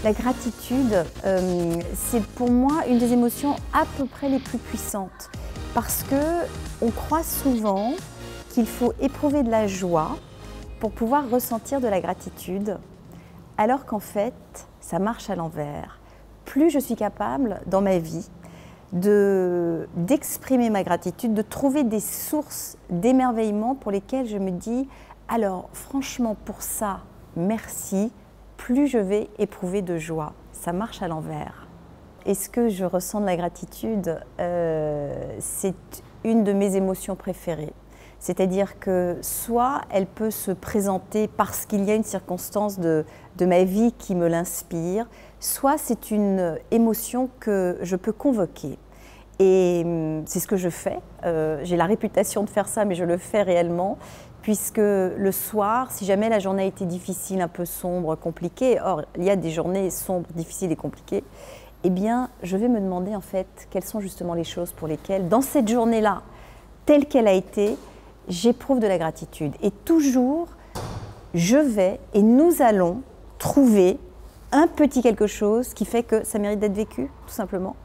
La gratitude, c'est pour moi une des émotions à peu près les plus puissantes parce qu'on croit souvent qu'il faut éprouver de la joie pour pouvoir ressentir de la gratitude, alors qu'en fait, ça marche à l'envers. Plus je suis capable dans ma vie d'exprimer ma gratitude, de trouver des sources d'émerveillement pour lesquelles je me dis « alors franchement pour ça, merci », plus je vais éprouver de joie. Ça marche à l'envers. Est-ce que je ressens de la gratitude? C'est une de mes émotions préférées. C'est-à-dire que soit elle peut se présenter parce qu'il y a une circonstance de ma vie qui me l'inspire, soit c'est une émotion que je peux convoquer. Et c'est ce que je fais. J'ai la réputation de faire ça, mais je le fais réellement. Puisque le soir, si jamais la journée a été difficile, un peu sombre, compliquée, or il y a des journées sombres, difficiles et compliquées, eh bien je vais me demander en fait quelles sont justement les choses pour lesquelles, dans cette journée-là, telle qu'elle a été, j'éprouve de la gratitude. Et toujours, je vais et nous allons trouver un petit quelque chose qui fait que ça mérite d'être vécu, tout simplement.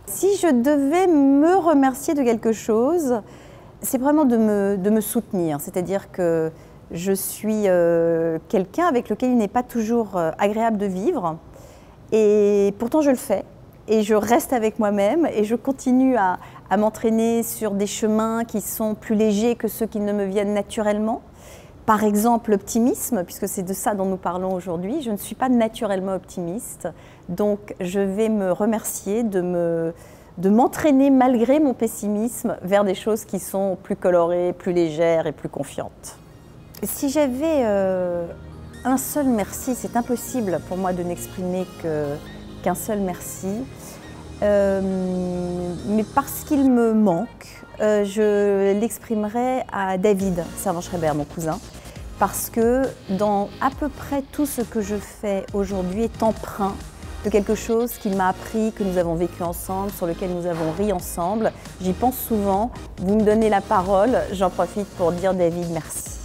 Si je devais me remercier de quelque chose, c'est vraiment de me soutenir, c'est-à-dire que je suis quelqu'un avec lequel il n'est pas toujours agréable de vivre et pourtant je le fais et je reste avec moi-même et je continue à m'entraîner sur des chemins qui sont plus légers que ceux qui ne me viennent naturellement. Par exemple l'optimisme, puisque c'est de ça dont nous parlons aujourd'hui, je ne suis pas naturellement optimiste, donc je vais me remercier de m'entraîner malgré mon pessimisme vers des choses qui sont plus colorées, plus légères et plus confiantes. Si j'avais un seul merci, c'est impossible pour moi de n'exprimer qu'un seul merci, mais parce qu'il me manque, je l'exprimerai à David Servan-Schreiber, mon cousin, parce que dans à peu près tout ce que je fais aujourd'hui est empreint de quelque chose qu'il m'a appris, que nous avons vécu ensemble, sur lequel nous avons ri ensemble. J'y pense souvent, vous me donnez la parole, j'en profite pour dire David merci.